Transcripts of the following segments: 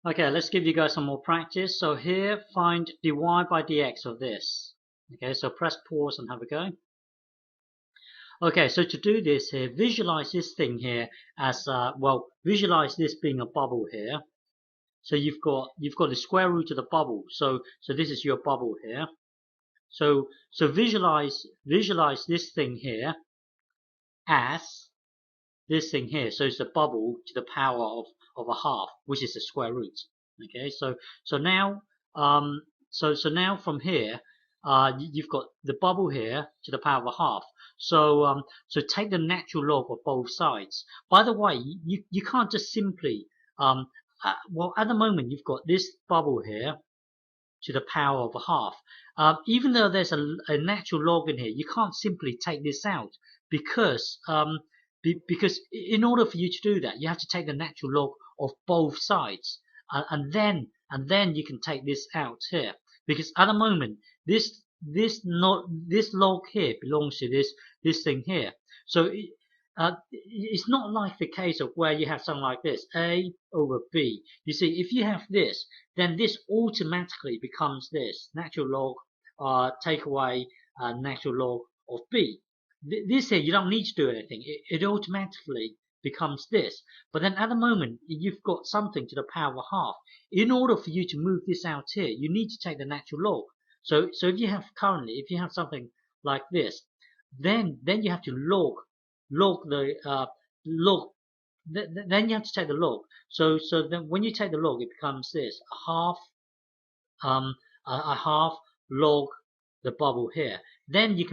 Okay, let's give you guys some more practice. So here, find dy by dx of this. Okay, so press pause and have a go. Okay, so to do this here, visualize this thing here as, well, visualize this being a bubble here. So you've got the square root of the bubble. So this is your bubble here. So visualize this thing here as this thing here. So it's the bubble to the power of a half, which is the square root. Okay, so now now from here, you've got the bubble here to the power of a half. So take the natural log of both sides. By the way, you can't just simply well, at the moment you've got this bubble here to the power of a half. Even though there's a natural log in here, you can't simply take this out because because in order for you to do that, you have to take the natural log of both sides, and then you can take this out here. Because at the moment, this log here belongs to this thing here. So it's not like the case of where you have something like this, a over b. You see, if you have this, then this automatically becomes this natural log, take away natural log of b. This here, you don't need to do anything. It automatically becomes this. But then at the moment, you've got something to the power of half. In order for you to move this out here, you need to take the natural log. So if you have if you have something like this, then you have to log the log. Then you have to take the log. So then when you take the log, it becomes this um a half log the bubble here. Then you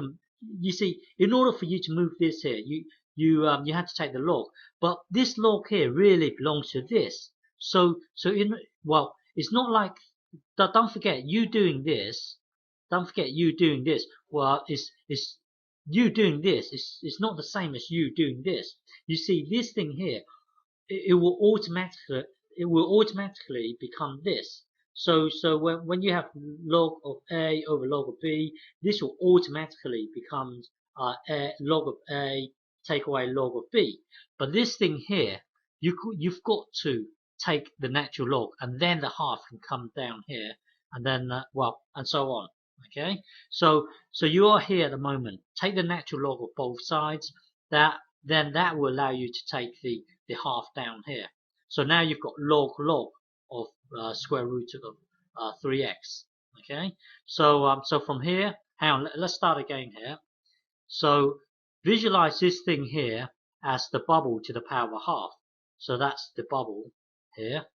see, in order for you to move this here, you have to take the log. But this log here really belongs to this. Well, it's not like, don't forget you doing this. Don't forget you doing this. Well, it's you doing this. It's not the same as you doing this. You see, this thing here, it will automatically become this. So when you have log of a over log of b, this will automatically become log of a take away log of b. But this thing here, you've got to take the natural log, and then the half can come down here, and then well, and so on. Okay, so you are here at the moment. Take the natural log of both sides. That will allow you to take the half down here. So now you've got log of square root of 3x. Okay, so from here, hang on, let's start again here. So visualize this thing here as the bubble to the power of a half. So that's the bubble here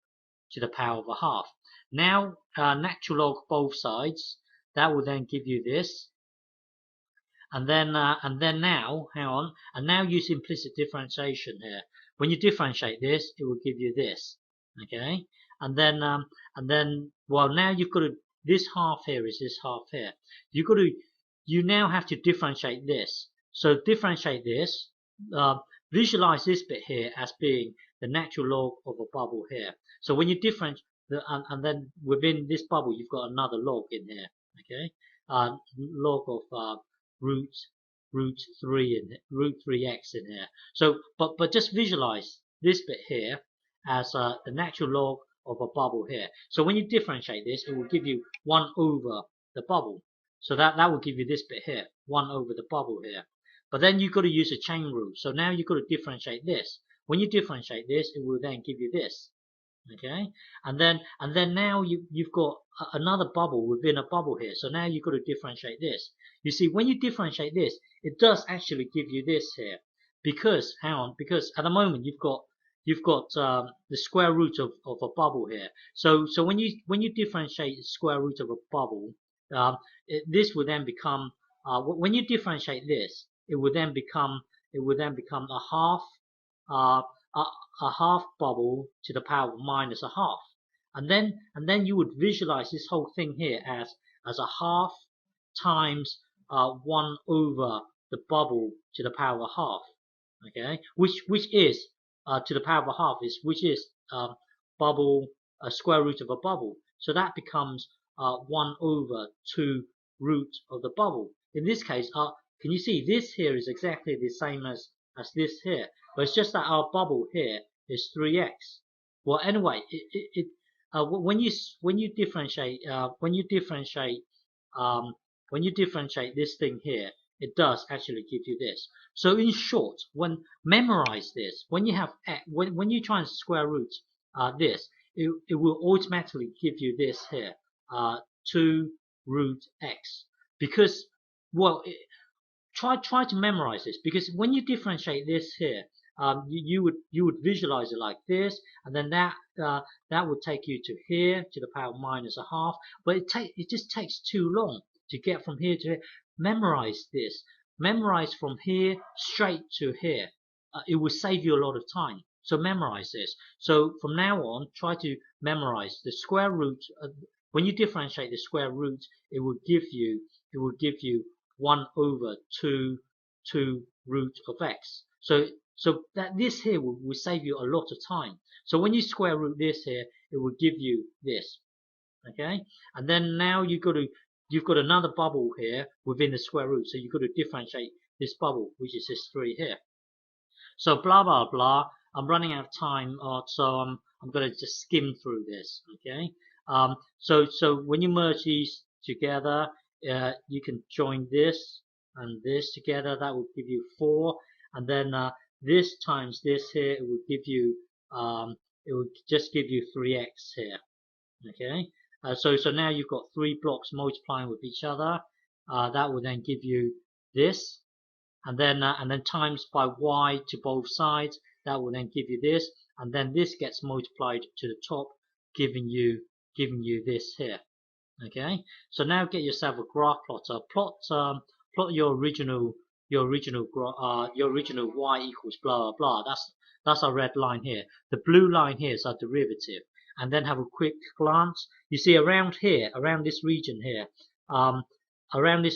to the power of a half. Now natural log both sides. That will then give you this. And then now, hang on, and now use implicit differentiation here. When you differentiate this, it will give you this. Okay, and then well, now you've got to, this half here is this half here. You now have to differentiate this. So differentiate this. Visualize this bit here as being the natural log of a bubble here. So when you differentiate, and then within this bubble, you've got another log in here. Okay, log of root 3x in here. So but just visualize this bit here as the natural log of a bubble here. So when you differentiate this, it will give you 1 over the bubble. So that will give you this bit here, 1 over the bubble here. But then you've got to use a chain rule. So now you've got to differentiate this. When you differentiate this, it will then give you this. Okay, and then now you've got another bubble within a bubble here. So now you've got to differentiate this. You see, when you differentiate this, it does actually give you this here, because hang on, because at the moment you've got the square root of a bubble here. So when you differentiate the square root of a bubble, this will then become when you differentiate this, it will then become a half uh, a half bubble to the power of minus a half. And then you would visualize this whole thing here as a half times 1 over the bubble to the power of half. Okay, which is to the power of a half is which is bubble square root of a bubble. So that becomes 1 over 2 root of the bubble. In this case, can you see this here is exactly the same as this here, but it's just that our bubble here is 3x. Well, anyway, when you differentiate um, when you differentiate this thing here, it does actually give you this. So in short, memorize this. When you have when you try and square root this, it will automatically give you this here, 2 root x, because well try to memorize this, because when you differentiate this here, you would visualize it like this, and then that would take you to here to the power minus a half. But it just takes too long to get from here to here. Memorize this. Memorize from here straight to here. It will save you a lot of time. So memorize this. So from now on, try to memorize the square root. When you differentiate the square root, it will give you 1 over 2 root of x. So that this here will save you a lot of time. So when you square root this here, it will give you this. Okay, and then now you've got another bubble here within the square root. So you've got to differentiate this bubble, which is this 3 here. So blah blah blah. I'm running out of time, so I'm going to just skim through this. Okay. So when you merge these together, you can join this and this together. That will give you 4, and then this times this here, it will give you it will just give you 3x here. Okay. So now you've got 3 blocks multiplying with each other. That will then give you this, and then times by y to both sides. That will then give you this, and then this gets multiplied to the top, giving you this here. Okay, so now get yourself a graph plotter. Plot your original y equals blah blah blah. That's our red line here. The blue line here is our derivative. And then have a quick glance. You see around here, around this region here, it's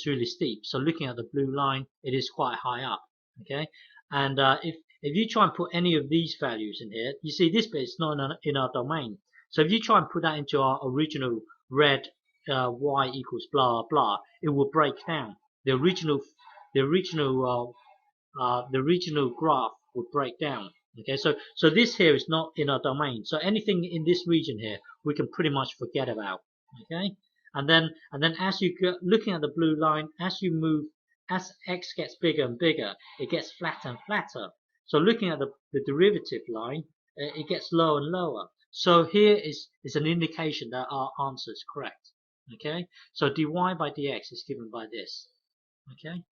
really steep. So looking at the blue line, it is quite high up. Okay, and if you try and put any of these values in here, you see this bit is not in our domain. So if you try and put that into our original red y equals blah blah, it will break down. The original graph would break down. Okay, so this here is not in our domain. So anything in this region here, we can pretty much forget about. Okay, and then as you go looking at the blue line, as you move, as x gets bigger and bigger, it gets flatter and flatter. So looking at the derivative line, it gets lower and lower. So here is an indication that our answer is correct. Okay, so dy by dx is given by this. Okay.